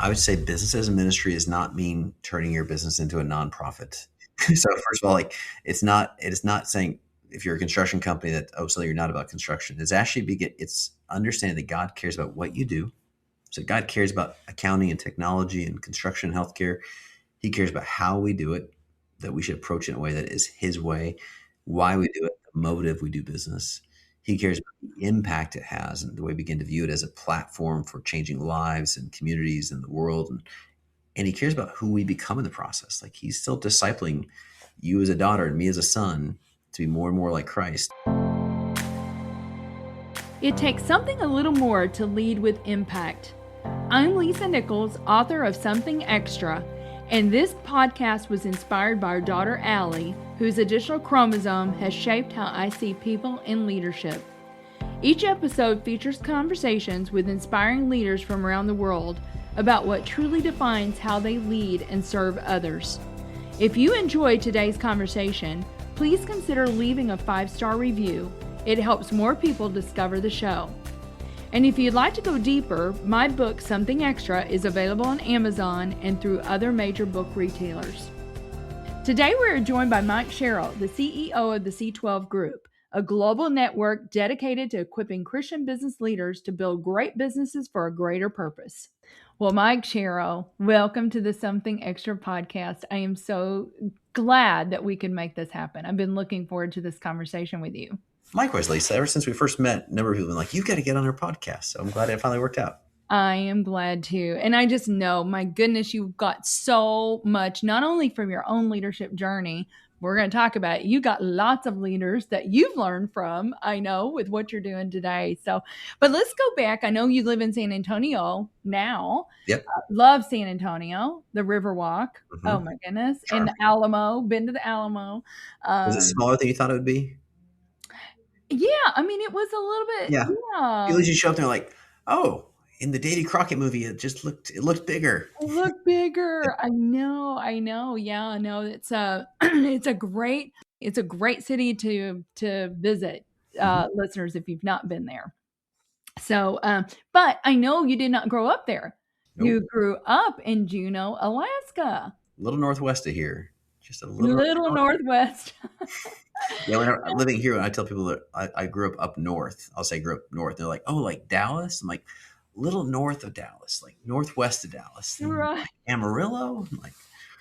I would say business as a ministry does not mean turning your business into a nonprofit. So first of all, like it is not saying if you're a construction company that, oh, so you're not about construction. It's understanding that God cares about what you do. So God cares about accounting and technology and construction and healthcare. He cares about how we do it, that we should approach it in a way that is his way, why we do it, the motive we do business. He cares about the impact it has and the way we begin to view it as a platform for changing lives and communities and the world. And he cares about who we become in the process. Like he's still discipling you as a daughter and me as a son to be more and more like Christ. It takes something a little more to lead with impact. I'm Lisa Nichols, author of Something Extra, and this podcast was inspired by our daughter Allie, whose additional chromosome has shaped how I see people in leadership. Each episode features conversations with inspiring leaders from around the world about what truly defines how they lead and serve others. If you enjoyed today's conversation, please consider leaving a 5-star review. It helps more people discover the show. And if you'd like to go deeper, my book, Something Extra, is available on Amazon and through other major book retailers. Today, we are joined by Mike Sharrow, the CEO of the C12 Group, a global network dedicated to equipping Christian business leaders to build great businesses for a greater purpose. Well, Mike Sharrow, welcome to the Something Extra podcast. I am so glad that we can make this happen. I've been looking forward to this conversation with you. Likewise, Lisa, ever since we first met, a number of people have been like, you've got to get on our podcast. So I'm glad it finally worked out. I am glad too. And I just know, my goodness, you've got so much, not only from your own leadership journey, we're going to talk about it. You got lots of leaders that you've learned from, I know, with what you're doing today. So, but let's go back. I know you live in San Antonio now. Yep. Love San Antonio, the Riverwalk. Mm-hmm. Oh my goodness. Sure. And the Alamo, been to the Alamo. Was it smaller than you thought it would be? Yeah. I mean, it was a little bit. Yeah. You show up there like, oh, in the Davy Crockett movie, it looked bigger. It looked bigger. I know. Yeah, no, it's a great city to visit, listeners, if you've not been there. So, but I know you did not grow up there. Nope. You grew up in Juneau, Alaska. A little northwest of here. Just a little northwest. Yeah, when I'm living here, when I tell people that I grew up north, I'll say grew up north. They're like, oh, like Dallas? I'm like, little north of Dallas, like northwest of Dallas, right? Like Amarillo. I'm like,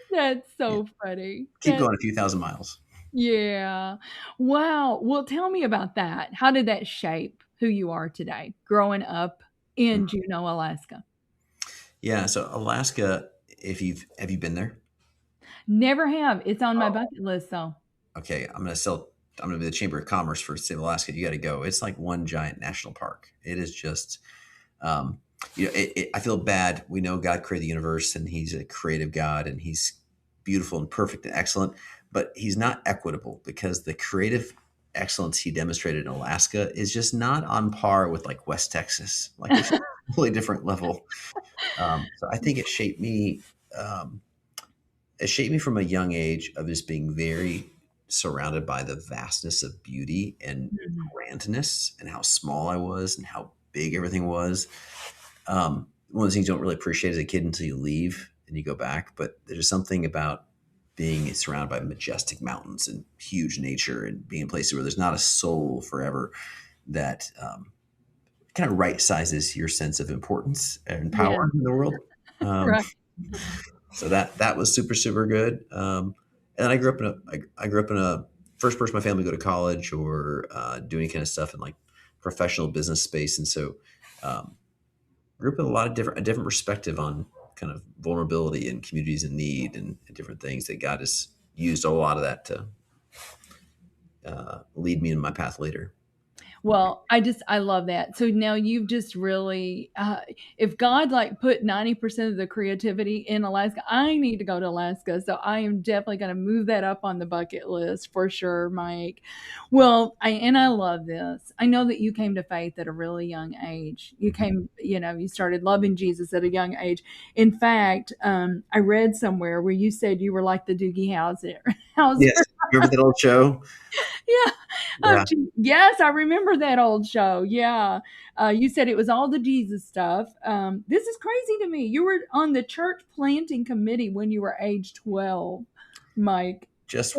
that's so funny. Keep going a few thousand miles. Yeah. Wow. Well, tell me about that. How did that shape who you are today, growing up in Juneau, Alaska? Yeah. So Alaska, have you been there? Never have. It's on my bucket list, though. Okay, I'm going to be the Chamber of Commerce for the state of Alaska. You got to go. It's like one giant national park. It is just, I feel bad. We know God created the universe and he's a creative God and he's beautiful and perfect and excellent, but he's not equitable because the creative excellence he demonstrated in Alaska is just not on par with like West Texas. Like it's a totally different level. So I think it shaped me. It shaped me from a young age of just being very surrounded by the vastness of beauty and grandness and how small I was and how big everything was. One of the things you don't really appreciate as a kid until you leave and you go back, but there's something about being surrounded by majestic mountains and huge nature and being in places where there's not a soul forever that kind of right sizes your sense of importance and power in the world. Right. So that was super, super good. And I grew up in a first person in my family to go to college or do any kind of stuff in like professional business space. And so grew up with a different perspective on kind of vulnerability and communities in need and different things that God has used a lot of that to lead me in my path later. Well, I love that. So now you've just really, if God like put 90% of the creativity in Alaska, I need to go to Alaska. So I am definitely going to move that up on the bucket list for sure, Mike. Well, I love this. I know that you came to faith at a really young age. You started loving Jesus at a young age. In fact, I read somewhere where you said you were like the Doogie Howser. Yes. Remember that old show? Yeah. Yeah. Yes, I remember that old show. Yeah. You said it was all the Jesus stuff. This is crazy to me. You were on the church planting committee when you were age 12, Mike. Just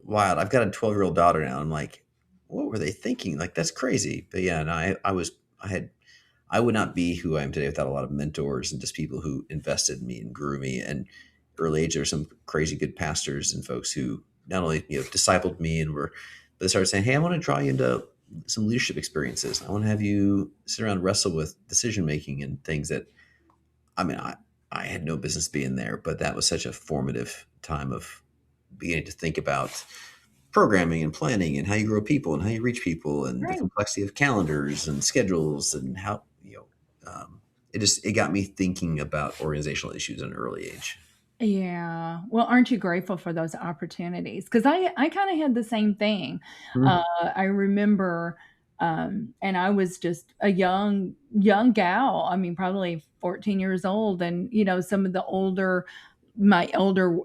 wild. I've got a 12-year-old daughter now. I'm like, what were they thinking? Like, that's crazy. But yeah, no, I would not be who I am today without a lot of mentors and just people who invested in me and grew me. And early age, there were some crazy good pastors and folks who not only, discipled me but they started saying, hey, I want to draw you into some leadership experiences. I want to have you sit around and wrestle with decision making and things that, I mean, I had no business being there, but that was such a formative time of beginning to think about programming and planning and how you grow people and how you reach people and the Right. complexity of calendars and schedules and how, it got me thinking about organizational issues at an early age. Yeah. Well, aren't you grateful for those opportunities? Because I kind of had the same thing. Mhm. I remember, and I was just a young gal. I mean, probably 14 years old, and some of my older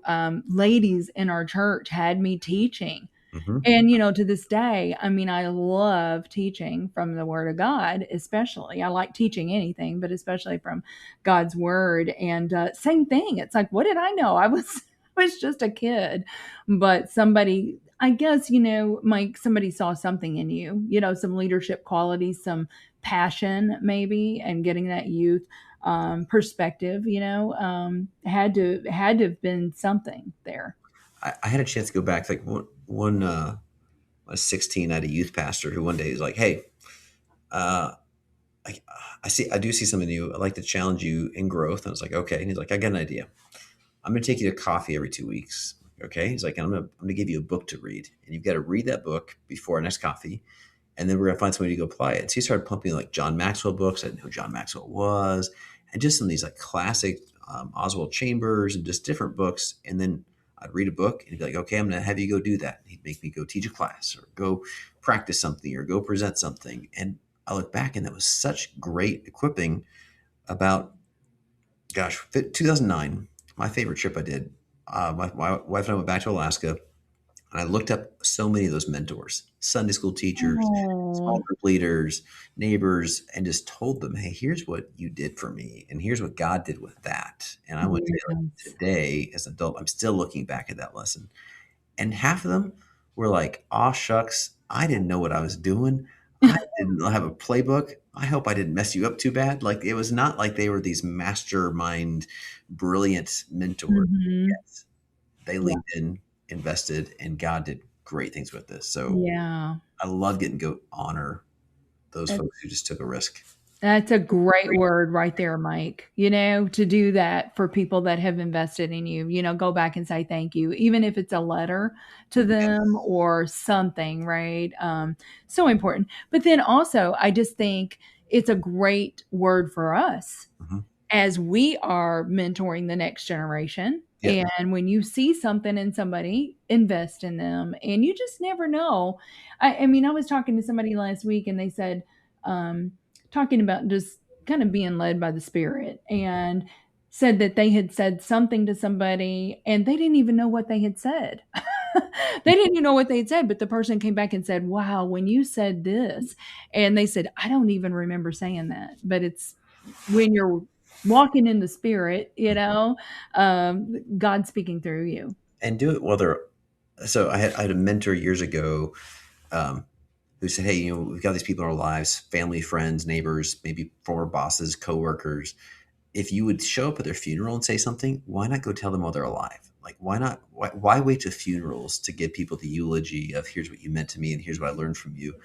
ladies in our church had me teaching. Mhm. And, to this day, I mean, I love teaching from the Word of God, especially. I like teaching anything, but especially from God's Word. And same thing. It's like, what did I know? I was was just a kid, but somebody, I guess, Mike, somebody saw something in you. Some leadership qualities, some passion, maybe, and getting that youth perspective. Had to have been something there. I had a chance to go back, like when I was 16, I had a youth pastor who one day was like, hey, uh, I, I do see something in you. I'd like to challenge you in growth. And I was like, okay. And he's like, I got an idea. I'm going to take you to coffee every 2 weeks. Okay. He's like, I'm going to give you a book to read, and you've got to read that book before our next coffee. And then we're going to find somebody to go apply it. So he started pumping like John Maxwell books. I didn't know who John Maxwell was, and just some of these like classic Oswald Chambers and just different books. And then I'd read a book and he'd be like, okay, I'm going to have you go do that. And he'd make me go teach a class or go practice something or go present something. And I look back and that was such great equipping about, gosh, 2009, my favorite trip I did. My wife and I went back to Alaska, and I looked up so many of those mentors, Sunday school teachers, small Oh, group leaders, neighbors, and just told them, hey, here's what you did for me. And here's what God did with that. And I would say, like, yes. today as an adult, I'm still looking back at that lesson. And half of them were like, aw, shucks, I didn't know what I was doing. I didn't have a playbook. I hope I didn't mess you up too bad. Like, it was not like they were these mastermind, brilliant mentors. Mhm. Yes, they Yeah. leaned in, invested, and God did great things with this. So Yeah. I love getting to go honor those That folks who just took a risk. that's a great word right there, Mike. To do that for people that have invested in you, go back and say thank you, even if it's a letter to them Yes. or something, right? So important. But then also, I just think it's a great word for us Mhm. as we are mentoring the next generation. Yeah. And when you see something in somebody, invest in them. And you just never know. I mean, I was talking to somebody last week and they said, talking about just kind of being led by the Spirit, and said that they had said something to somebody and they didn't even know what they had said. They didn't even know what they had said, but the person came back and said, wow, when you said this, and they said, I don't even remember saying that, but it's when you're walking in the Spirit, God speaking through you. And do it while they're. So I had a mentor years ago, um, who said, hey, we've got these people in our lives, family, friends, neighbors, maybe former bosses, coworkers. If you would show up at their funeral and say something, why not go tell them while they're alive? Like, why not? Why wait to funerals to give people the eulogy of here's what you meant to me and here's what I learned from you?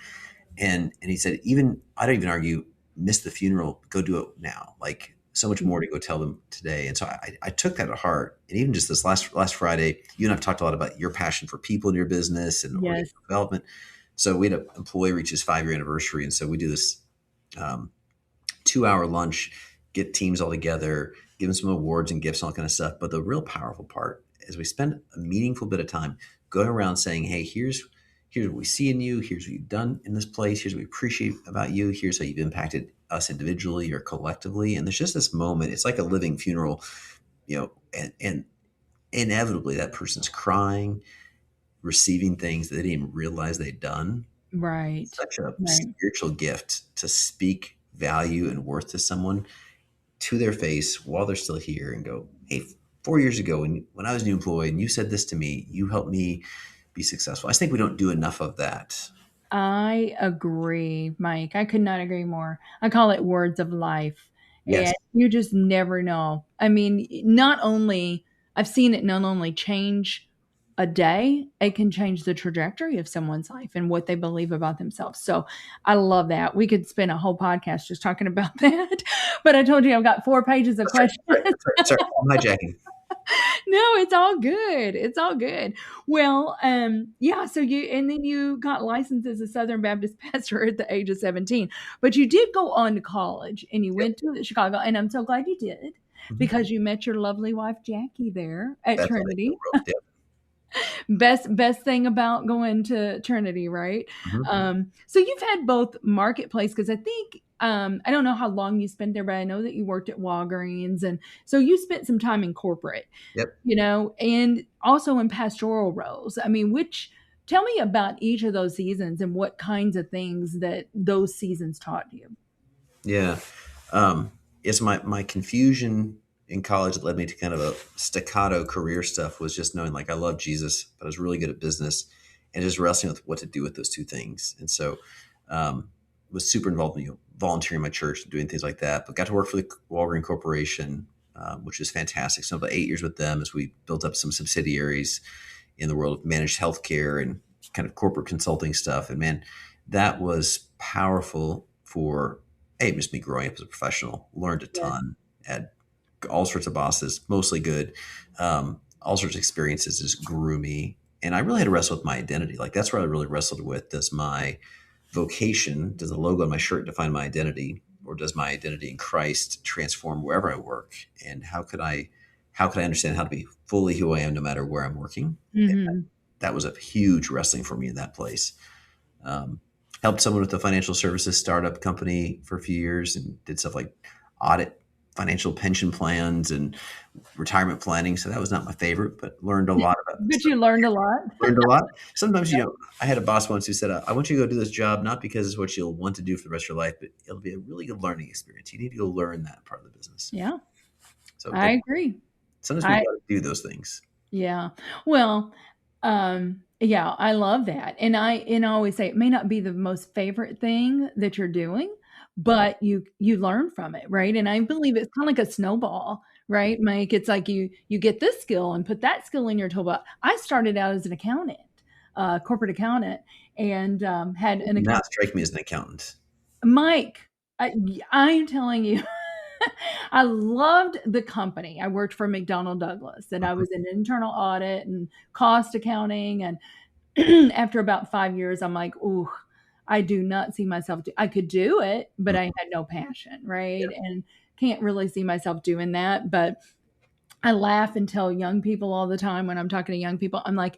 And he said, even I don't even argue, miss the funeral, go do it now. Like, so much more to go tell them today. And so I took that to heart. And even just this last Friday, you and I've talked a lot about your passion for people in your business and Yes. organizational development. So we had an employee reach his 5-year anniversary, and so we do this um, 2-hour lunch, get teams all together, give them some awards and gifts, all that kind of stuff. But the real powerful part is we spend a meaningful bit of time going around saying, hey, here's what we see in you, here's what you've done in this place, here's what we appreciate about you, here's how you've impacted us individually or collectively. And there's just this moment, it's like a living funeral, and inevitably that person's crying. receiving things that they didn't even realize they'd done. Right. Such a Right. spiritual gift to speak value and worth to someone to their face while they're still here and go, hey, 4 years ago when I was a new employee and you said this to me, you helped me be successful. I think we don't do enough of that. I agree, Mike. I could not agree more. I call it words of life. Yes. And you just never know. I mean, not only I've seen it not only change a day, it can change the trajectory of someone's life and what they believe about themselves. So I love that. We could spend a whole podcast just talking about that. But I told you I've got 4 pages of questions. Sorry, I'm hijacking. No, it's all good. It's all good. Well, yeah, so then you got licensed as a Southern Baptist pastor at the age of 17. But you did go on to college and you went to Chicago, and I'm so glad you did because you met your lovely wife Jackie there at That's Trinity. yep. Best thing about going to Trinity, right? So you've had both marketplace because I think I don't know how long you spent there, but I know that you worked at Walgreens, and so you spent some time in corporate, Yep. and also in pastoral roles. I mean, tell me about each of those seasons and what kinds of things that those seasons taught you. Yeah. It's my confusion in college that led me to kind of a staccato career stuff was just knowing like I love Jesus, but I was really good at business and just wrestling with what to do with those two things. And so was super involved in volunteering in my church and doing things like that, but got to work for the Walgreens Corporation, which is fantastic. So about 8 years with them as we built up some subsidiaries in the world of managed healthcare and kind of corporate consulting stuff. And man, that was powerful for just me growing up as a professional. Learned a ton, had all sorts of bosses, mostly good, all sorts of experiences just grew me. And I really had to wrestle with my identity. Like that's where I really wrestled with, does my vocation, does the logo on my shirt define my identity, or does my identity in Christ transform wherever I work? And how could I understand how to be fully who I am no matter where I'm working? Mm-hmm. That was a huge wrestling for me in that place. Helped someone with a financial services startup company for a few years and did stuff like audit financial pension plans and retirement planning. So that was not my favorite, but learned a lot about But you learned a lot. Learned a lot. Sometimes, I had a boss once who said, I want you to go do this job, not because it's what you'll want to do for the rest of your life, but it'll be a really good learning experience. You need to go learn that part of the business. Yeah. So I agree. Sometimes we got to do those things. Yeah. Well, yeah, I love that. And I always say it may not be the most favorite thing that you're doing, but you learn from it, right? And I believe it's kind of like a snowball, right, Mike? It's like you get this skill and put that skill in your toolbox. I started out as an accountant, corporate accountant, and had an account. Not strike me as an accountant. Mike, I'm telling you, I loved the company. I worked for McDonnell Douglas, and I was in internal audit and cost accounting. And after about 5 years, I'm like, ooh, I do not see myself. I could do it, but I had no passion, right? Yeah. And can't really see myself doing that. But I laugh and tell young people all the time when I'm talking to young people, I'm like,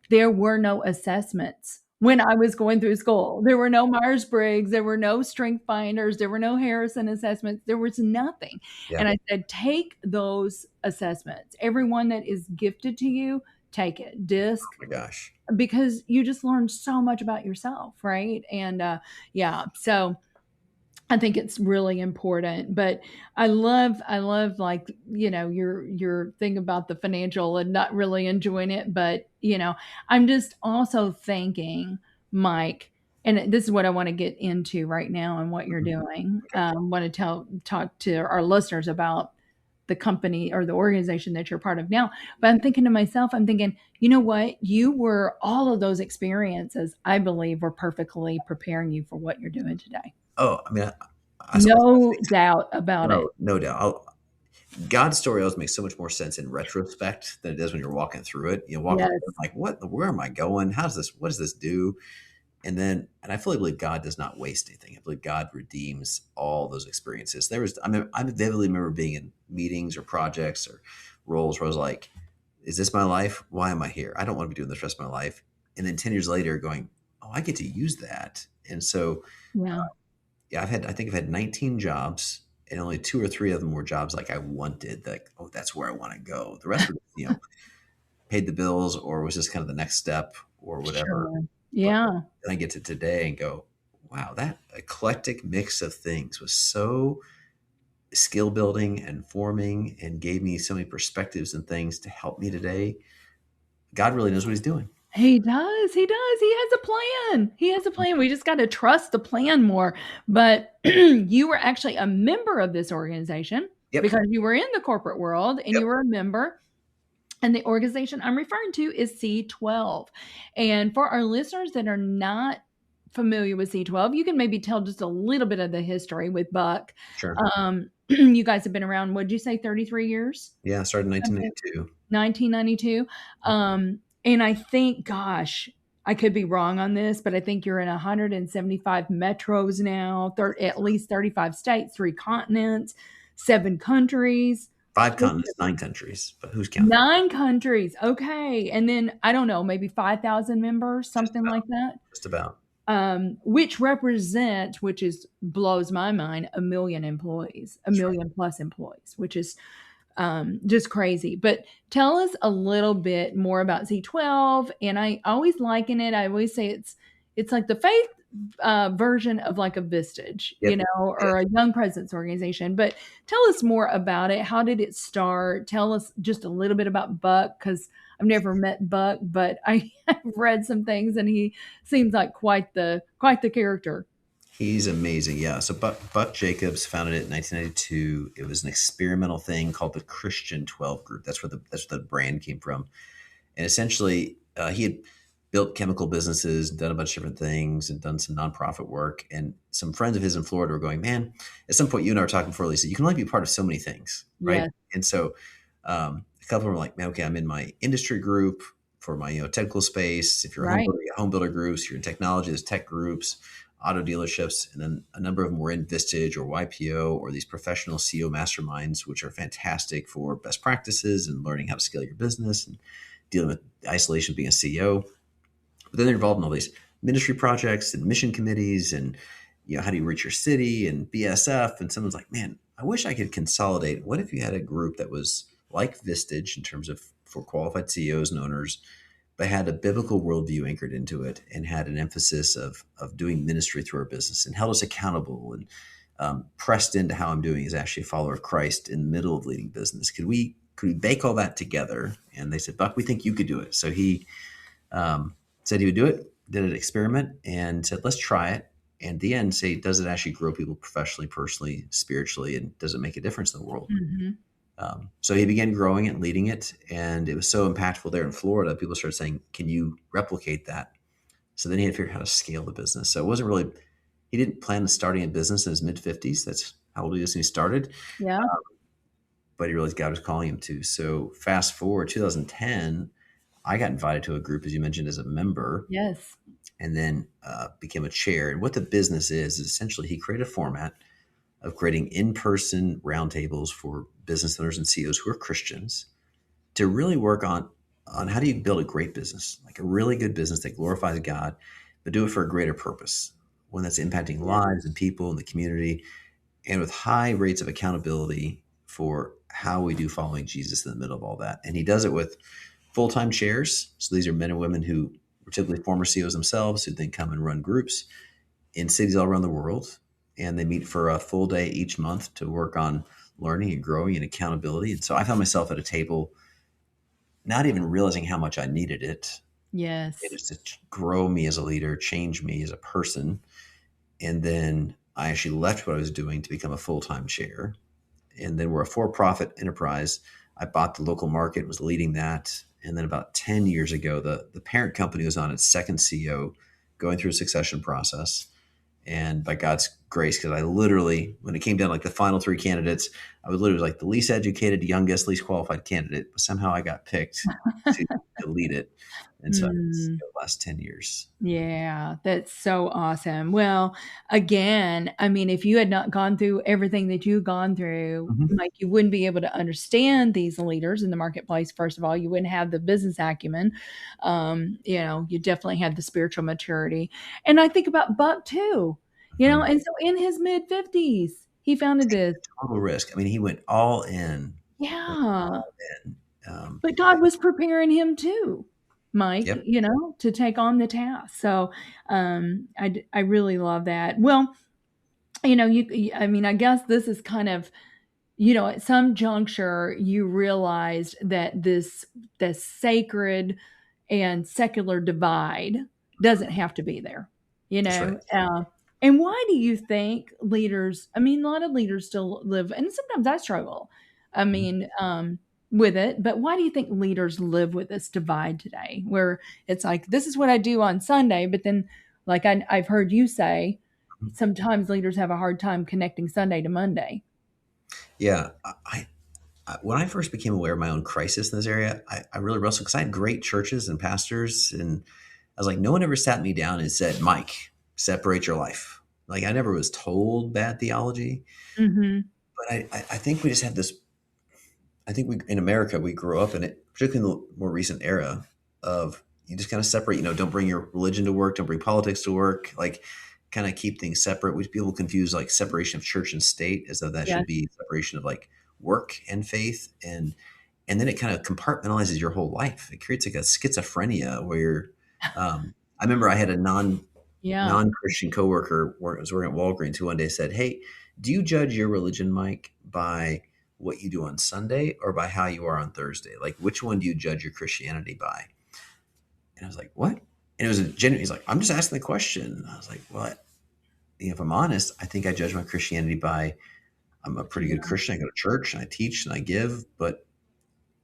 there were no assessments when I was going through school. There were no Myers-Briggs, there were no strength finders, there were no Harrison assessments, there was nothing. Yeah. And I said, take those assessments. Everyone that is gifted to you, take it. DISC. Oh my gosh. Because you just learn so much about yourself, right? And yeah, so I think it's really important. But I love like, your thing about the financial and not really enjoying it. But, I'm just also thinking, Mike, and this is what I want to get into right now and what you're doing. Want to talk to our listeners about the company or the organization that you're part of now. But I'm thinking to myself, you know what? You were all of those experiences, I believe, were perfectly preparing you for what you're doing today. Oh, I mean, no doubt about it. No doubt. God's story always makes so much more sense in retrospect than it does when you're walking through it. Through it, like, where am I going? What does this do? And I fully believe God does not waste anything. I believe God redeems all those experiences. I vividly remember being in meetings or projects or roles where I was like, is this my life? Why am I here? I don't want to be doing this rest of my life. And then 10 years later going, oh, I get to use that. And so, I've had 19 jobs and only 2 or 3 of them were jobs like I wanted, like, oh, that's where I want to go. The rest were, paid the bills or was just kind of the next step or whatever. Sure. But Yeah. then I get to today and go, wow, that eclectic mix of things was so skill building and forming and gave me so many perspectives and things to help me today. God really knows what he's doing. He does. He does. He has a plan. He has a plan. We just got to trust the plan more. But you were actually a member of this organization Yep. because you were in the corporate world and Yep. you were a member. And the organization I'm referring to is C12. And for our listeners that are not familiar with C12, you can maybe tell just a little bit of the history with Buck. Sure. You guys have been around, what did you say, 33 years? Yeah. I started in 1992. 1992. And I think, gosh, I could be wrong on this, but I think you're in 175 metros now, at least 35 states, 3 continents, 7 countries. 5 continents, 9 countries, but who's counting? 9 countries. Okay. And then I don't know, maybe 5,000 members, something like that. Just about. Which represent, blows my mind, 1 million employees, a million plus employees, which is just crazy. But tell us a little bit more about C12. And I always liken it. I always say it's like the faith version of like a Vistage, Yep. or a young presence organization. But tell us more about it. How did it start? Tell us just a little bit about Buck, because I've never met Buck, but I have read some things and he seems like quite the character. He's amazing. Yeah. So Buck Jacobs founded it in 1992. It was an experimental thing called the Christian 12 Group. That's where the brand came from. And essentially, he had built chemical businesses, done a bunch of different things, and done some nonprofit work. And some friends of his in Florida were going, man, at some point you and I were talking before, Lisa, you can only be part of so many things, right? Yes. And so a couple were like, man, okay, I'm in my industry group for my technical space. If you're a home builder groups, you're in technology, there's tech groups, auto dealerships, and then a number of them were in Vistage or YPO or these professional CEO masterminds, which are fantastic for best practices and learning how to scale your business and dealing with isolation of being a CEO. But then they're involved in all these ministry projects and mission committees and, how do you reach your city and BSF? And someone's like, man, I wish I could consolidate. What if you had a group that was like Vistage in terms of for qualified CEOs and owners, but had a biblical worldview anchored into it and had an emphasis of doing ministry through our business and held us accountable and pressed into how I'm doing as actually a follower of Christ in the middle of leading business. Could we bake all that together? And they said, Buck, we think you could do it. So he said he would do it, did an experiment and said, let's try it. And at the end, say, does it actually grow people professionally, personally, spiritually, and does it make a difference in the world? Mm-hmm. So he began growing it and leading it. And it was so impactful there in Florida. People started saying, can you replicate that? So then he had to figure out how to scale the business. So it wasn't really, he didn't plan on starting a business in his mid-50s. That's how old he is when he started. Yeah. But he realized God was calling him to. So fast forward 2010, I got invited to a group, as you mentioned, as a member. Yes. And then became a chair. And what the business is essentially he created a format of creating in-person roundtables for business owners and CEOs who are Christians to really work on how do you build a great business, like a really good business that glorifies God, but do it for a greater purpose, one that's impacting lives and people in the community, and with high rates of accountability for how we do following Jesus in the middle of all that. And he does it with full-time chairs. So these are men and women who were typically former CEOs themselves who then come and run groups in cities all around the world. And they meet for a full day each month to work on learning and growing and accountability. And so I found myself at a table, not even realizing how much I needed it. Yes. It was to grow me as a leader, change me as a person. And then I actually left what I was doing to become a full-time chair. And then we're a for-profit enterprise. I bought the local market, was leading that. And then about 10 years ago, the parent company was on its second CEO, going through a succession process. And by God's grace, because I literally, when it came down like the final 3 candidates, I was literally like the least educated, youngest, least qualified candidate. But somehow I got picked to lead it. And so the last 10 years. Yeah, that's so awesome. Well, again, I mean, if you had not gone through everything that you've gone through, like you wouldn't be able to understand these leaders in the marketplace. First of all, you wouldn't have the business acumen. You definitely had the spiritual maturity. And I think about Buck too, and so in his mid-50s, he founded this. Total risk. I mean, he went all in. Yeah. But God was preparing him too. Mike, Yep. to take on the task. So I really love that. Well, I mean, I guess this is kind of, at some juncture, you realized that this sacred and secular divide doesn't have to be there, you That's right. know. And why do you think leaders? I mean, a lot of leaders still live, and sometimes I struggle. I Mhm. mean, with it, but why do you think leaders live with this divide today, where it's like this is what I do on Sunday, but then, like I've heard you say, sometimes leaders have a hard time connecting Sunday to Monday. Yeah. When I first became aware of my own crisis in this area, I really wrestled because I had great churches and pastors, and I was like, no one ever sat me down and said, Mike, separate your life. Like I never was told bad theology, Mhm. but I think we just had this. I think we in America we grew up in it, particularly in the more recent era of you just kind of separate. Don't bring your religion to work, don't bring politics to work. Like kind of keep things separate. Which people confuse like separation of church and state as though that Yes. should be separation of like work and faith, and then it kind of compartmentalizes your whole life. It creates like a schizophrenia where you're. I remember I had a Yeah. non-Christian coworker where I was working at Walgreens who one day said, "Hey, do you judge your religion, Mike, by what you do on Sunday or by how you are on Thursday? Like, which one do you judge your Christianity by?" And I was like, "What?" And it was a genuine. He's like, "I'm just asking the question." I was like, "Well, if I'm honest, I think I judge my Christianity by I'm a pretty good Yeah. Christian. I go to church and I teach and I give, but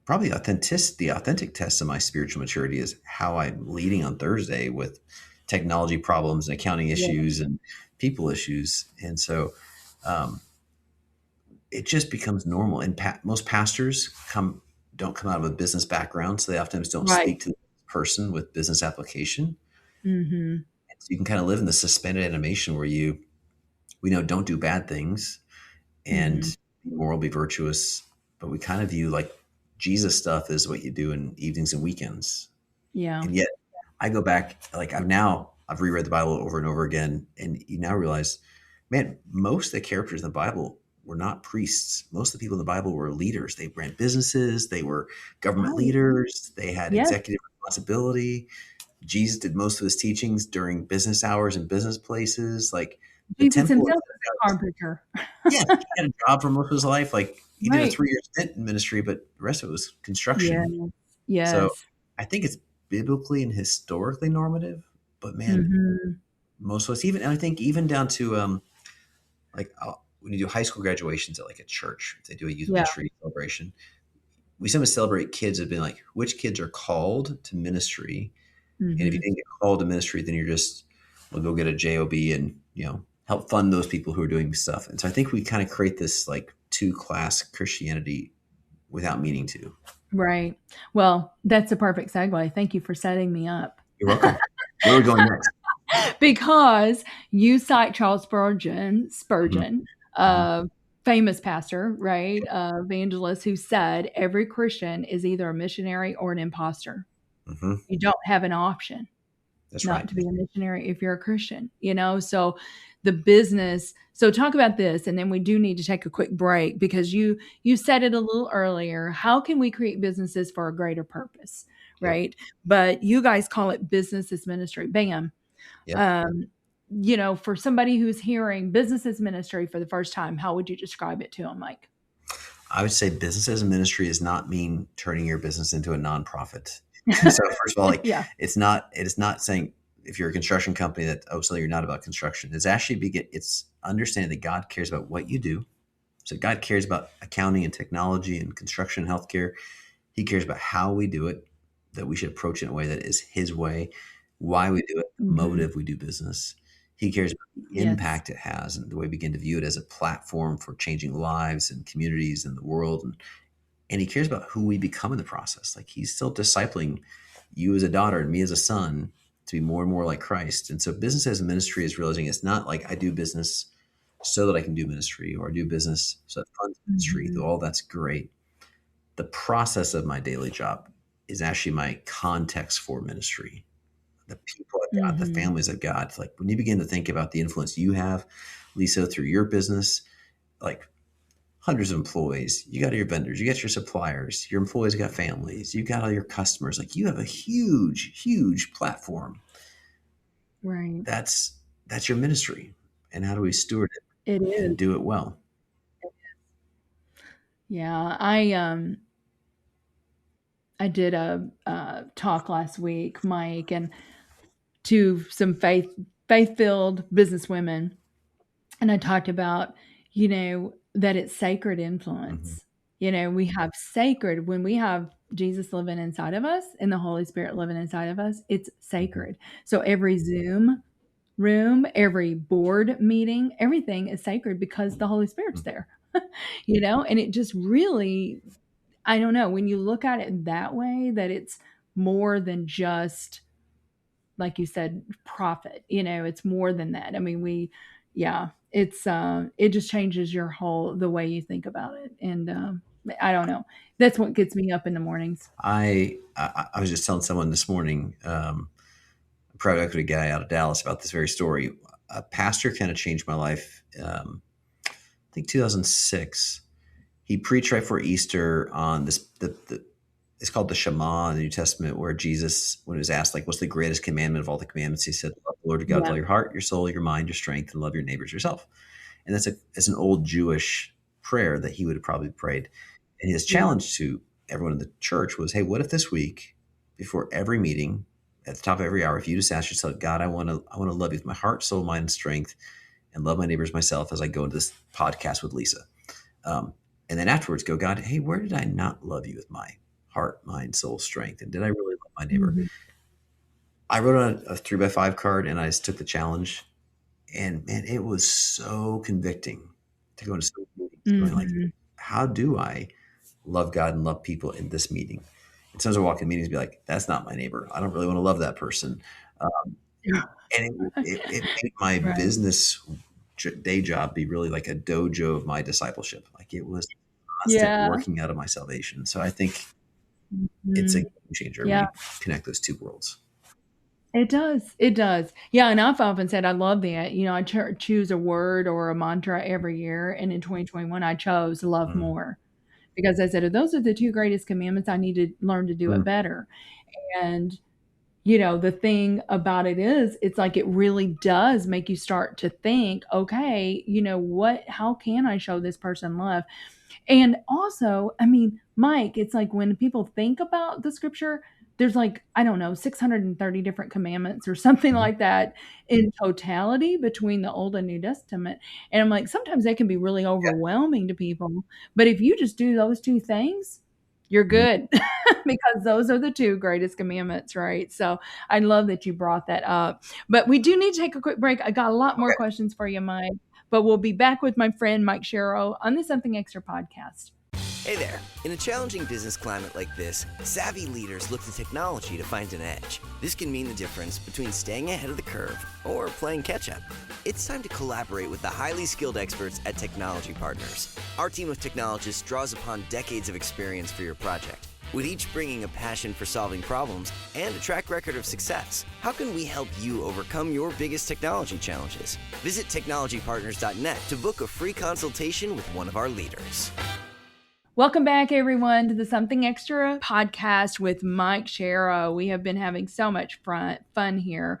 probably the authentic test of my spiritual maturity is how I'm leading on Thursday with technology problems and accounting Yeah. issues and people issues." And so um, it just becomes normal. And most pastors don't come out of a business background, so they oftentimes don't Right. speak to the person with business application. Mhm. So you can kind of live in the suspended animation where we know don't do bad things and Mhm. be moral, be virtuous, but we kind of view like Jesus stuff is what you do in evenings and weekends. Yeah. And yet I go back, like I've reread the Bible over and over again, and you now realize, man, most of the characters in the Bible were not priests. Most of the people in the Bible were leaders. They ran businesses, they were government Right. leaders, they had Yes. executive responsibility. Jesus did most of his teachings during business hours and business places. Like the Jesus temple himself is a was, carpenter. yeah, he had a job for most of his life. Like he did a Right. 3 year stint in ministry, but the rest of it was Yes. construction. So Yes. I think it's biblically and historically normative, but man, Mhm. most of us, even, and I think even down to like when you do high school graduations at like a church, if they do a youth Yeah. ministry celebration, we sometimes celebrate kids as being like, which kids are called to ministry? And if you Mhm. didn't get called to ministry, then you're just, well, go get a job and, help fund those people who are doing stuff. And so I think we kind of create this like two class Christianity without meaning to. Right. Well, that's a perfect segue. Thank you for setting me up. You're welcome. Where are we going next? Because you cite Charles Mhm, Spurgeon, mhm, famous pastor, right? Evangelist who said every Christian is either a missionary or an imposter. mhm. You don't have an option That's not right. to be a missionary if you're a Christian. So the business, so talk about this, and then we do need to take a quick break because you said it a little earlier. How can we create businesses for a greater purpose, Yep. right? But you guys call it business as ministry. Bam. Yep. Um, for somebody who's hearing business as ministry for the first time, how would you describe it to them, Mike? I would say business as a ministry does not mean turning your business into a nonprofit. So first of all, like Yeah. it is not saying if you're a construction company that, oh, so you're not about construction. It's actually it's understanding that God cares about what you do. So God cares about accounting and technology and construction and healthcare. He cares about how we do it, that we should approach it in a way that is his way, why we do it, the Mhm. motive we do business. He cares about the Yes. impact it has and the way we begin to view it as a platform for changing lives and communities and the world. And he cares about who we become in the process. Like he's still discipling you as a daughter and me as a son to be more and more like Christ. And so business as a ministry is realizing it's not like I do business so that I can do ministry or I do business so that funds ministry, though Mhm. all that's great. The process of my daily job is actually my context for ministry. The people I've got, the Mhm. families I've got. Like when you begin to think about the influence you have, Lisa, through your business, like hundreds of employees. You got your vendors, you got your suppliers, your employees got families, you got all your customers. Like you have a huge, huge platform. Right. That's your ministry. And how do we steward It it is. and do it well? Yeah. I did a talk last week, Mike, and to some faith-filled businesswomen, and I talked about, that it's sacred influence. We have sacred when we have Jesus living inside of us and the Holy Spirit living inside of us, it's sacred. So every Zoom room, every board meeting, everything is sacred because the Holy Spirit's there. And it just really, I don't know, when you look at it that way, that it's more than just, like you said, profit. It's more than that. I mean, it's it just changes the way you think about it. And I don't know. That's what gets me up in the mornings. I was just telling someone this morning, a private equity guy out of Dallas, about this very story. A pastor kind of changed my life. I think 2006. He preached right before Easter on this. It's called the Shema in the New Testament, where Jesus, when he was asked, like, what's the greatest commandment of all the commandments, he said, love the Lord your God with Yeah. all your heart, your soul, your mind, your strength, and love your neighbors yourself. And it's an old Jewish prayer that he would have probably prayed. And his Yeah. challenge to everyone in the church was, hey, what if this week, before every meeting, at the top of every hour, if you just ask yourself, God, I want to love you with my heart, soul, mind, and strength, and love my neighbors myself as I go into this podcast with Lisa. And then afterwards go, God, hey, where did I not love you with my heart, mind, soul, strength? And did I really love my neighbor? Mm-hmm. I wrote on a 3x5 card and I just took the challenge. And man, it was so convicting to go into some meetings going like, how do I love God and love people in this meeting? And sometimes I walk in meetings and be like, that's not my neighbor. I don't really want to love that person. Yeah. And it made my Right. business day job be really like a dojo of my discipleship. Like it was constant working out of my salvation. So I think it's a game changer when you connect those two worlds. It does. It does. Yeah. And I've often said, I love that. I choose a word or a mantra every year. And in 2021, I chose love more, because I said, those are the two greatest commandments. I need to learn to do it better. And, the thing about it is, it's like, it really does make you start to think, okay, how can I show this person love? And also, I mean, Mike, it's like when people think about the scripture, there's like, I don't know, 630 different commandments or something like that in totality between the Old and New Testament. And I'm like, sometimes they can be really overwhelming to people. But if you just do those two things, you're good because those are the two greatest commandments, right? So I love that you brought that up. But we do need to take a quick break. I got a lot more questions for you, Mike. But we'll be back with my friend Mike Sharrow on the Something Extra podcast. Hey there. In a challenging business climate like this, savvy leaders look to technology to find an edge. This can mean the difference between staying ahead of the curve or playing catch-up. It's time to collaborate with the highly skilled experts at Technology Partners. Our team of technologists draws upon decades of experience for your project, with each bringing a passion for solving problems and a track record of success. How can we help you overcome your biggest technology challenges? Visit technologypartners.net to book a free consultation with one of our leaders. Welcome back, everyone, to the Something Extra podcast with Mike Sharrow. We have been having so much fun here.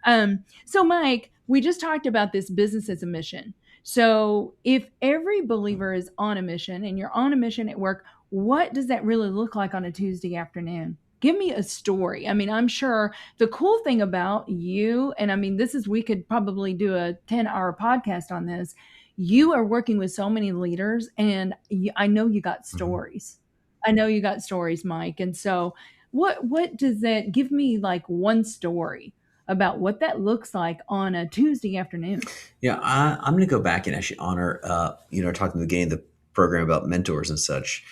So, Mike, we just talked about this business as a mission. So if every believer is on a mission and you're on a mission at work, what does that really look like on a Tuesday afternoon? Give me a story. I mean, I'm sure the cool thing about you, and I mean, we could probably do a 10-hour podcast on this. You are working with so many leaders, and I know you got stories. I know you got stories, Mike. And so what does that give me, like one story about what that looks like on a Tuesday afternoon? Yeah, I'm going to go back and actually honor, talking at the beginning of the program about mentors and such.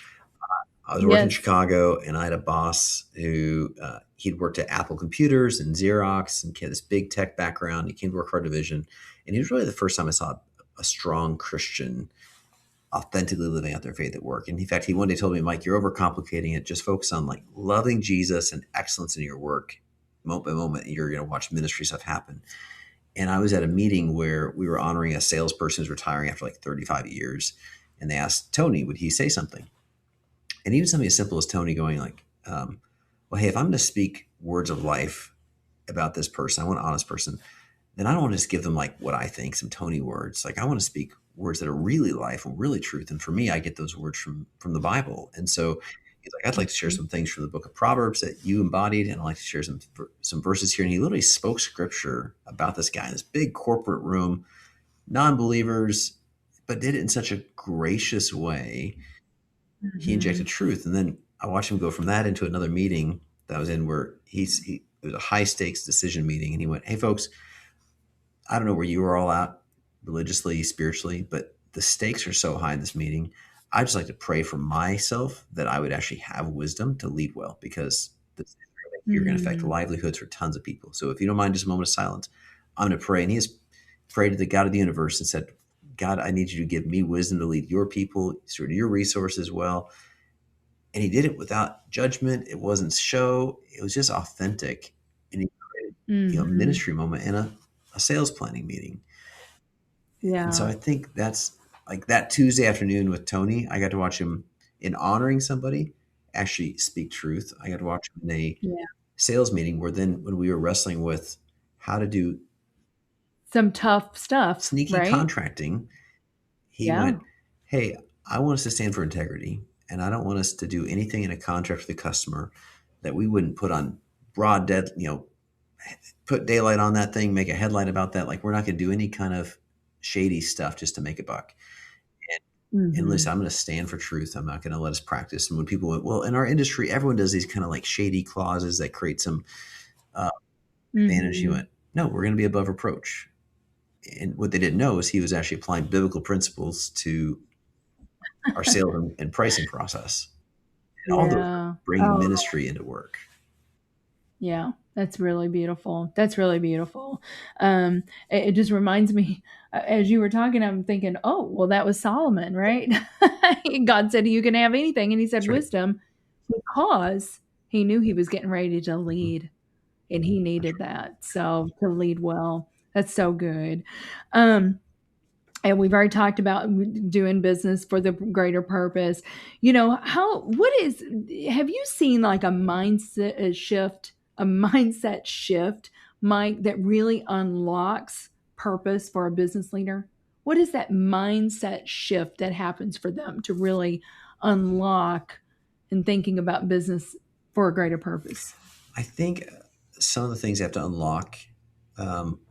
I was working in Chicago, and I had a boss who he'd worked at Apple Computers and Xerox, and he had this big tech background. He came to work for our division, and it was really the first time I saw a strong Christian authentically living out their faith at work. And in fact, he one day told me, Mike, you're overcomplicating it. Just focus on like loving Jesus and excellence in your work. Moment by moment, and you're going to watch ministry stuff happen. And I was at a meeting where we were honoring a salesperson who's retiring after like 35 years. and they asked Tony, would he say something? And even something as simple as Tony going like, well, hey, if I'm going to speak words of life about this person, I want an honest person, then I don't want to just give them like what I think, some Tony words. Like I want to speak words that are really life and really truth. And for me, I get those words from the Bible. And so he's like, I'd like to share some things from the book of Proverbs that you embodied, and I'd like to share some verses here. And he literally spoke scripture about this guy in this big corporate room, non-believers, but did it in such a gracious way. He injected truth. And then I watched him go from that into another meeting that I was in where it was a high stakes decision meeting. And he went, hey folks, I don't know where you are all at religiously, spiritually, but the stakes are so high in this meeting. I just like to pray for myself that I would actually have wisdom to lead well, because you're going to affect livelihoods for tons of people. So if you don't mind just a moment of silence, I'm going to pray. And he has prayed to the God of the universe and said, God, I need you to give me wisdom to lead your people, sort of your resources well. And he did it without judgment. It wasn't show. It was just authentic. And he created a ministry moment in a sales planning meeting. Yeah. And so I think that's like that Tuesday afternoon with Tony, I got to watch him in honoring somebody actually speak truth. I got to watch him in a sales meeting where then when we were wrestling with how to do some tough stuff, sneaky contracting, he went, hey, I want us to stand for integrity. And I don't want us to do anything in a contract with the customer that we wouldn't put on broad dead, put daylight on that thing, make a headline about that. Like we're not going to do any kind of shady stuff just to make a buck. And listen, I'm going to stand for truth. I'm not going to let us practice. And when people went, well, in our industry, everyone does these kind of like shady clauses that create some advantage. He went, no, we're going to be above reproach. And what they didn't know is he was actually applying biblical principles to our sales and pricing process. And all those bringing ministry into work. Yeah, that's really beautiful. That's really beautiful. It just reminds me, as you were talking, I'm thinking, oh, well, that was Solomon, right? God said you can have anything. And he said wisdom because he knew he was getting ready to lead and he needed that. So to lead well, that's so good. And we've already talked about doing business for the greater purpose. Have you seen like a mindset shift, Mike, that really unlocks purpose for a business leader? What is that mindset shift that happens for them to really unlock in thinking about business for a greater purpose? I think some of the things you have to unlock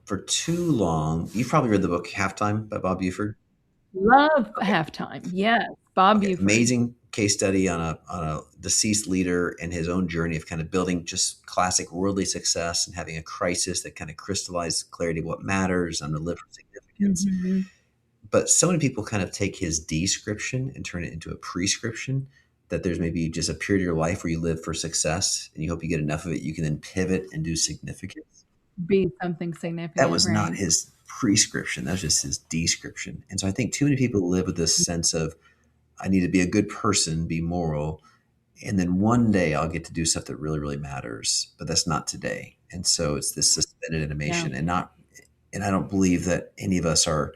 for too long. You've probably read the book Halftime by Bob Buford. Love Halftime. Yes, Bob Buford. Amazing case study on a deceased leader and his own journey of kind of building just classic worldly success and having a crisis that kind of crystallized clarity of what matters. I'm going to live for significance. But so many people kind of take his description and turn it into a prescription, that there's maybe just a period of your life where you live for success and you hope you get enough of it. You can then pivot and do significance. Be something significant. That was not his prescription. That was just his description. And so I think too many people live with this sense of, I need to be a good person, be moral, and then one day I'll get to do stuff that really, really matters. But that's not today. And so it's this suspended animation and I don't believe that any of us are,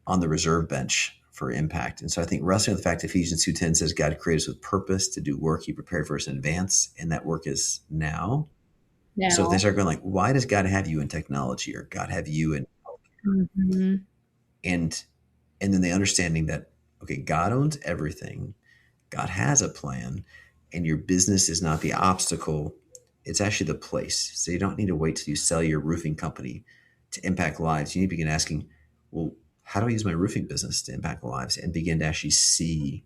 on the reserve bench for impact. And so I think wrestling with the fact Ephesians 2:10 says God created us with purpose to do work he prepared for us in advance. And that work is now. So if they start going like, why does God have you in technology, or God have you in healthcare? And then the understanding that, okay, God owns everything. God has a plan, and your business is not the obstacle. It's actually the place. So you don't need to wait till you sell your roofing company to impact lives. You need to begin asking, well, how do I use my roofing business to impact lives, and begin to actually see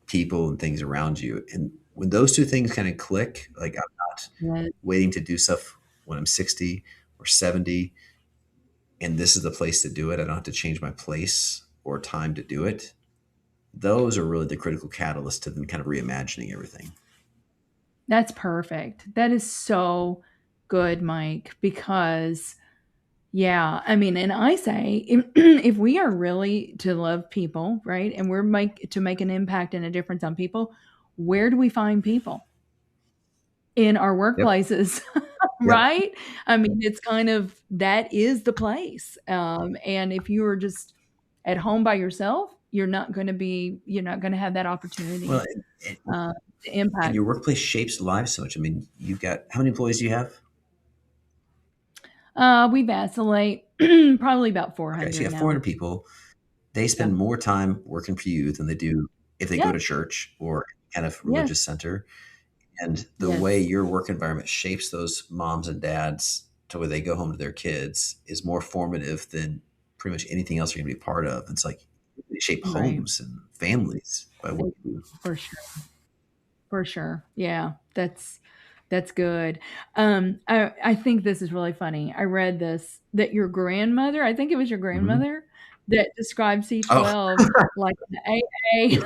people and things around you. And when those two things kind of click, like I'm not waiting to do stuff when I'm 60 or 70, and this is the place to do it. I don't have to change my place or time to do it. Those are really the critical catalyst to them kind of reimagining everything. That's perfect. That is so good, Mike, because and I say, if we are really to love people, right, and we're to make an impact and a difference on people, where do we find people? In our workplaces, right? I mean, it's kind of, that is the place. And if you are just at home by yourself, you're not going to have that opportunity Well, to and impact. your workplace shapes lives so much. I mean, you've got, how many employees do you have? We vacillate probably about Okay, so you 400 have now. 400 people. They Yeah. spend more time working for you than they do if they go to church or kind of religious center. And the way your work environment shapes those moms and dads to where they go home to their kids is more formative than pretty much anything else you're going to be part of. It's like they shape homes and families by what you do. For sure. For sure. Yeah, that's good. I think this is really funny. I read this that your grandmother, I think it was your grandmother, that described C12 like an AA,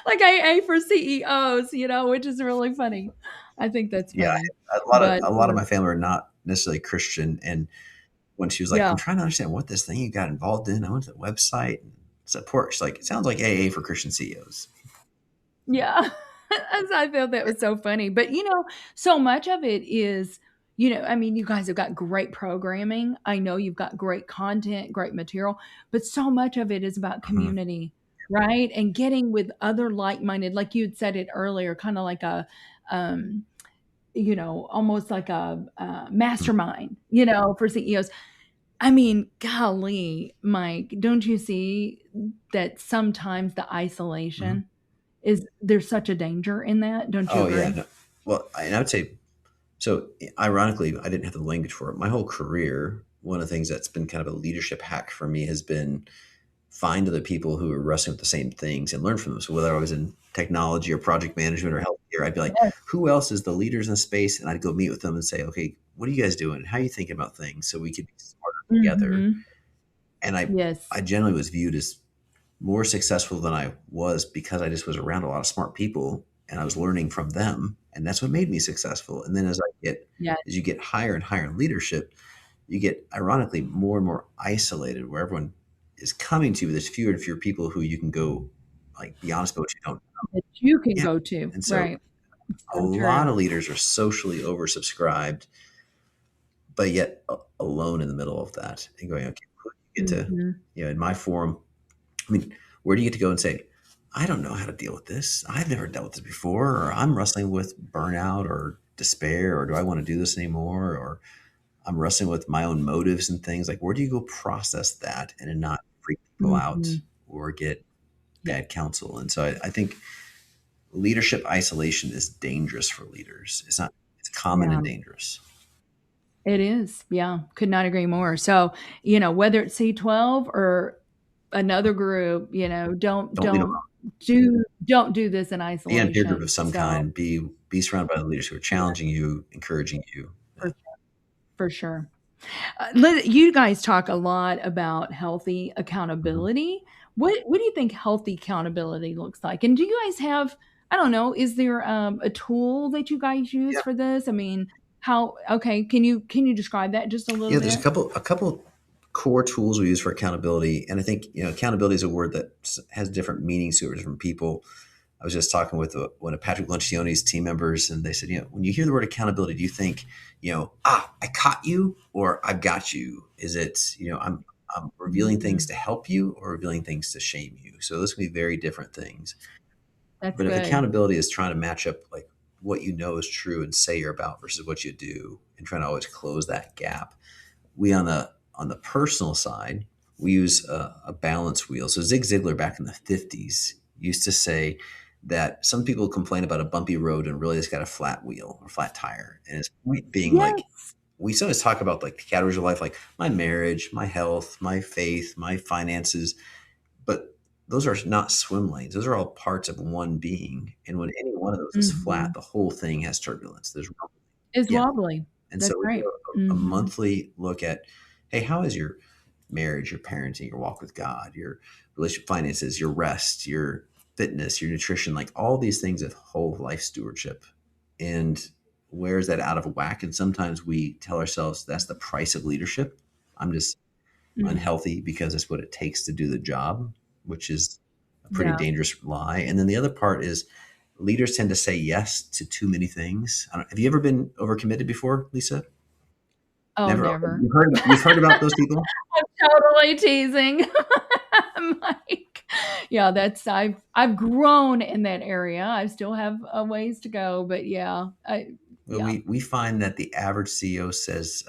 like AA for CEOs, which is really funny. I think that's Yeah, funny. a lot of my family are not necessarily Christian, and when she was like, Yeah. "I'm trying to understand what this thing you got involved in," I went to the website and support. She's like, "It sounds like AA for Christian CEOs." Yeah. I felt that was so funny. But, so much of it is, I mean, you guys have got great programming. I know you've got great content, great material, but so much of it is about community, right? And getting with other like-minded, like you had said it earlier, kind of like um, almost like a mastermind, for CEOs. I mean, golly, Mike, don't you see that sometimes the isolation there's such a danger in that? Don't you Oh yeah, agree? no. Well, and I would say so. Ironically, I didn't have the language for it. My whole career, one of the things that's been kind of a leadership hack for me has been find other people who are wrestling with the same things and learn from them. So whether I was in technology or project management or healthcare, I'd be like, Yes. who else is the leaders in the space? And I'd go meet with them and say, okay, what are you guys doing? How are you thinking about things? So we could be smarter together. Mhm. And Yes. I generally was viewed as more successful than I was because I just was around a lot of smart people and I was learning from them. And that's what made me successful. And then Yeah. as you get higher and higher in leadership, you get ironically more and more isolated where everyone is coming to you. There's fewer and fewer people who you can go like be honest about what you don't know. That you can Yeah. go to. And so Right. a lot of leaders are socially oversubscribed, but yet alone in the middle of that and going, okay, who do you get to, in my forum, I mean, where do you get to go and say, I don't know how to deal with this. I've never dealt with this before, or I'm wrestling with burnout or despair, or do I want to do this anymore? Or I'm wrestling with my own motives and things. Like, where do you go process that and then not freak people out or get bad counsel? And so I think leadership isolation is dangerous for leaders. It's common and dangerous. It is. Yeah. Could not agree more. So, whether it's C12 or another group, don't do this in Be isolation. in a peer group of some kind. Be surrounded by the leaders who are challenging you, encouraging you. For sure. You guys talk a lot about healthy accountability. What do you think healthy accountability looks like? And do you guys have, I don't know, is there a tool that you guys use for this? I mean, can you describe that just a little bit? There's a couple core tools we use for accountability. And I think, accountability is a word that has different meanings to different people. I was just talking with one of Patrick Lencioni's team members, and they said, when you hear the word accountability, do you think, I caught you or I've got you? Is it, I'm revealing things to help you or revealing things to shame you? So those can be very different things. That's but good. If accountability is trying to match up like what you know is true and say you're about versus what you do and trying to always close that gap, we on the personal side, we use a balance wheel. So Zig Ziglar back in the 50s used to say that some people complain about a bumpy road and really it's got a flat wheel or flat tire. And his point being like, we sometimes talk about like the categories of life, like my marriage, my health, my faith, my finances, but those are not swim lanes. Those are all parts of one being. And when any one of those is flat, the whole thing has turbulence. There's It's wobbly. And That's so we right. do a monthly look at, hey, how is your marriage, your parenting, your walk with God, your relationship finances, your rest, your fitness, your nutrition, like all these things of whole life stewardship. And where is that out of whack? And sometimes we tell ourselves that's the price of leadership. I'm just unhealthy because it's what it takes to do the job, which is a pretty dangerous lie. And then the other part is leaders tend to say yes to too many things. Have you ever been overcommitted before, Lisa? Oh, never. You've heard about those people? I'm totally teasing. Mike. Yeah, I've grown in that area. I still have a ways to go, but yeah, Well, yeah. we find that the average CEO says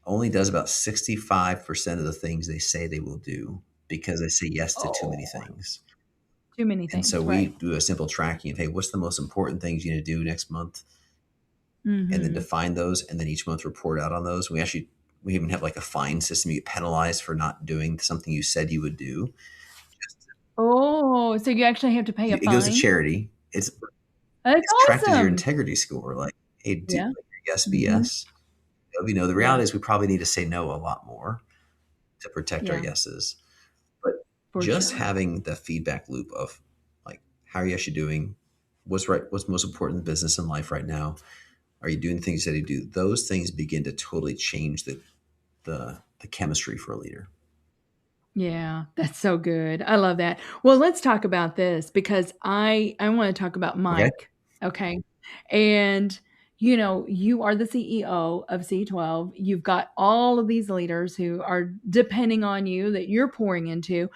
only does about 65% of the things they say they will do because they say yes to too many Oh, things. too many And so things, we right? do a simple tracking of, hey, what's the most important things you need to do next month? And then Mm-hmm. define those. And then each month report out on those. We even have like a fine system. You get penalized for not doing something you said you would do. Oh, so you actually have to pay a It goes to fine? charity. That's It's tracked as your awesome. integrity score. Like, hey, do Yeah. like, your yes be Hmm. yes. The Yeah. reality is we probably need to say no a lot more to protect our Yeah, yeses. But for just sure. having the feedback loop of like, how are you actually doing? What's right? What's most important in business and life right now? Are you doing the things that you do? Those things begin to totally change the chemistry for a leader. Yeah, that's so good. I love that. Well, let's talk about this because I want to talk about Okay. Mike. Okay. And you are the CEO of C12. You've got all of these leaders who are depending on you that you're pouring into.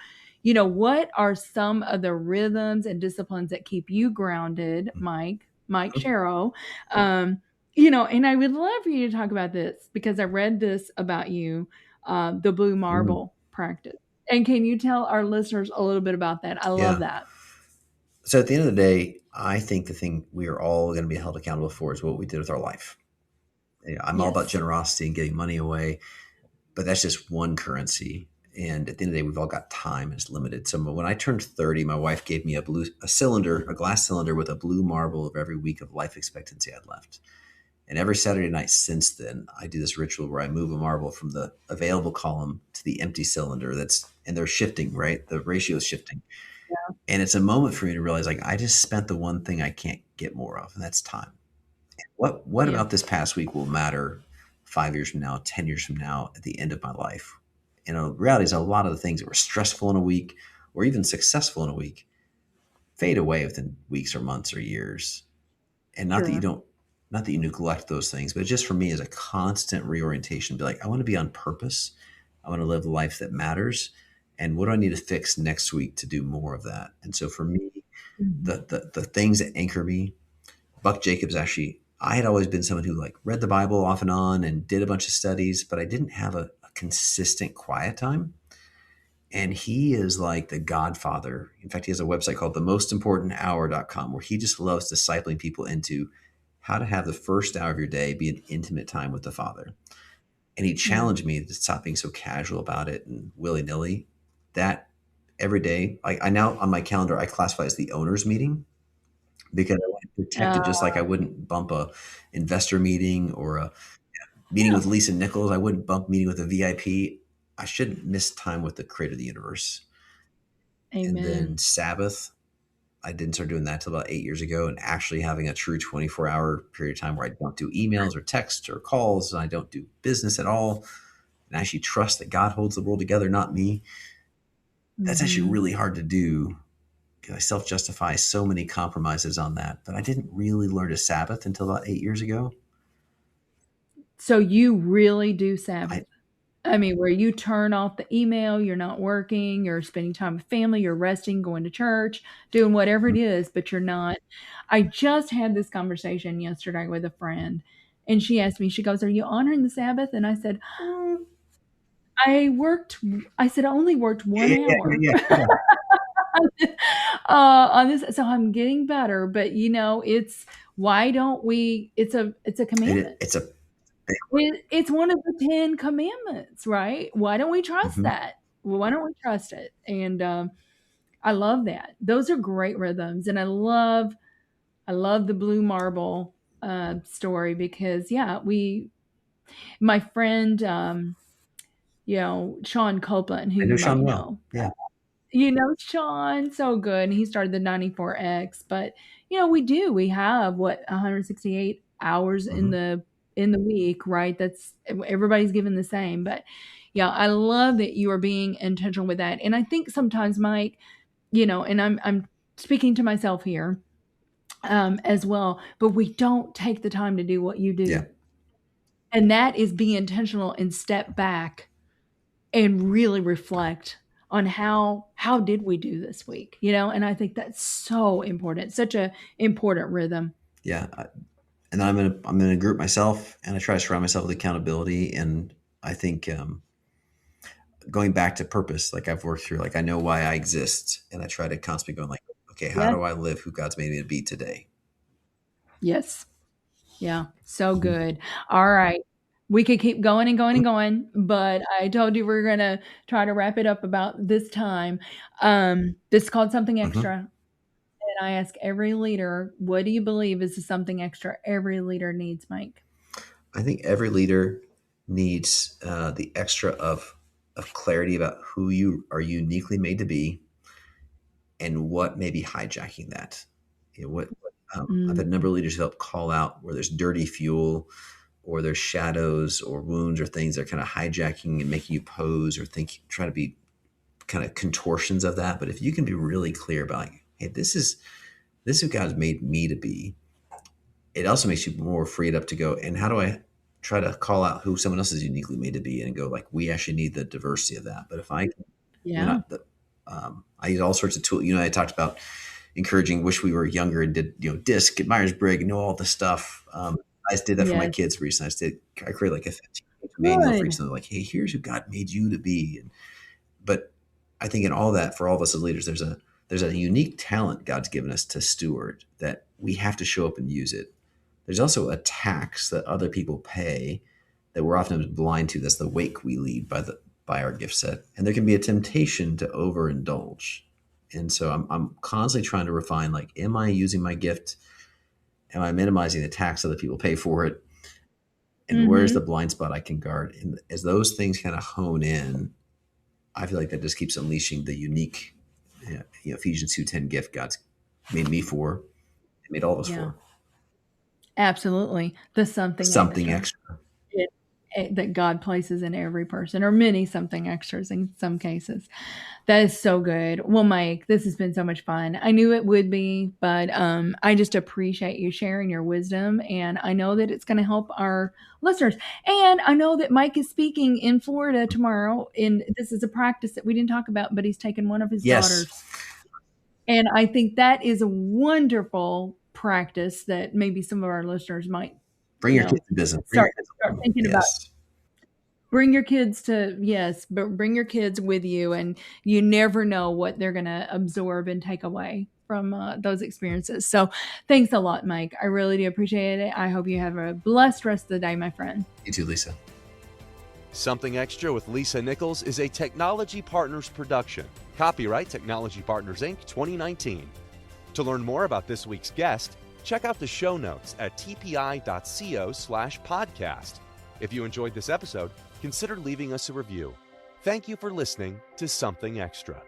What are some of the rhythms and disciplines that keep you grounded, Mike Sharrow? And I would love for you to talk about this because I read this about you, the blue Mm. marble practice. And can you tell our listeners a little bit about that? I love Yeah. that. So at the end of the day, I think the thing we are all going to be held accountable for is what we did with our life. I'm all about Yes. generosity and giving money away, but that's just one currency. And at the end of the day, we've all got time. It's limited. So when I turned 30, my wife gave me a glass cylinder with a blue marble of every week of life expectancy I'd left. And every Saturday night since then, I do this ritual where I move a marble from the available column to the empty cylinder and they're shifting, right? The ratio is shifting. And it's a moment for me to realize like I just spent the one thing I can't get more of, and that's time. What Yeah. about this past week will matter 5 years from now, 10 years from now, at the end of my life? The reality is a lot of the things that were stressful in a week or even successful in a week fade away within weeks or months or years. And Sure. not that you neglect those things, but just for me is a constant reorientation. Be like, I want to be on purpose. I want to live a life that matters. And what do I need to fix next week to do more of that? And so for me, Mhm. the things that anchor me, Buck Jacobs actually, I had always been someone who like read the Bible off and on and did a bunch of studies, but I didn't have a consistent quiet time. And he is like the godfather. In fact, he has a website called themostimportanthour.com where he just loves discipling people into how to have the first hour of your day be an intimate time with the Father. And he Yeah. challenged me to stop being so casual about it and willy nilly. That every day, I now on my calendar, I classify as the owner's meeting because I want to protect Uh, it just like I wouldn't bump a investor meeting or a meeting yeah. with Lisa Nichols. I wouldn't bump meeting with a VIP. I shouldn't miss time with the creator of the universe. And Amen. then Sabbath, I didn't start doing that till about 8 years ago and actually having a true 24-hour period of time where I don't do emails or texts or calls and I don't do business at all and I actually trust that God holds the world together, not me. That's actually Hmm. really hard to do because I self justify so many compromises on that. But I didn't really learn to Sabbath until about 8 years ago. So you really do I, Sabbath. I mean, where you turn off the email, you're not working, you're spending time with family, you're resting, going to church, doing whatever it is, but you're not. I just had this conversation yesterday with a friend, and she asked me, she goes, "Are you honoring the Sabbath?" And I said, I worked, I said, I only worked yeah, 1 yeah, yeah, hour yeah, yeah. on this. So I'm getting better, but it's why don't we? It's a commandment. It's a big It's one of the 10 commandments, right? Why don't we one. trust Mhm. that? Well, why don't we trust it? And I love that. Those are great rhythms, and I love the blue marble story because yeah, my friend, Sean Copeland, who I know you Sean might well. know. Yeah. Sean, so good. And he started the 94X, but we have what 168 hours in Mhm. the week, right? That's everybody's given the same, but yeah, I love that you are being intentional with that. And I think sometimes, Mike, and I'm speaking to myself here as well, but we don't take the time to do what you Yeah. do. And that is be intentional and step back and really reflect on how did we do this week, and I think that's so important, such a important rhythm. Yeah. And then I'm in a group myself, and I try to surround myself with accountability. And I think going back to purpose, like I've worked through, like I know why I exist, and I try to constantly go like, okay, how Yeah. do I live who God's made me to be today? Yes. Yeah. So good. All right. We could keep going and going and going, but I told you we're going to try to wrap it up about this time. This is called Something Extra. And I ask every leader, what do you believe is the something extra every leader needs, Mike? I think every leader needs the extra of clarity about who you are uniquely made to be and what may be hijacking that. I've had a number of leaders who help call out where there's dirty fuel or there's shadows or wounds or things that are kind of hijacking and making you pose or try to be kind of contortions of that. But if you can be really clear about, like, hey, this is who God's made me to be, it also makes you more freed up to go, and how do I try to call out who someone else is uniquely made to be and go like, we actually need the diversity of that. But if I use all sorts of tools, I talked about encouraging, wish we were younger and did, DISC, get Myers-Briggs, all the stuff. I just did that for my kids recently. I created like a manual for each of them, like, hey, here's who God made you to be. But I think in all that, for all of us as leaders, there's a unique talent God's given us to steward that we have to show up and use it. There's also a tax that other people pay that we're often blind to. That's the wake we lead by our gift set. And there can be a temptation to overindulge. And so I'm constantly trying to refine, like, am I using my gift? Am I minimizing the tax other people pay for it? And where's the blind spot I can guard? And as those things kind of hone in, I feel like that just keeps unleashing the unique, Ephesians 2:10 gift God's made me for, and made all of us for. Absolutely. The something extra. That God places in every person, or many something extras in some cases. That is so good. Well, Mike, this has been so much fun. I knew it would be, but I just appreciate you sharing your wisdom, and I know that it's going to help our listeners. And I know that Mike is speaking in Florida tomorrow, and this is a practice that we didn't talk about, but he's taken one of his daughters. And I think that is a wonderful practice that maybe some of our listeners might bring your kids to business. Start thinking about. Bring your kids but bring your kids with you, and you never know what they're going to absorb and take away from those experiences. So thanks a lot, Mike. I really do appreciate it. I hope you have a blessed rest of the day, my friend. You too, Lisa. Something Extra with Lisa Nichols is a Technology Partners production. Copyright Technology Partners, Inc., 2019. To learn more about this week's guest, check out the show notes at tpi.co/podcast. If you enjoyed this episode, consider leaving us a review. Thank you for listening to Something Extra.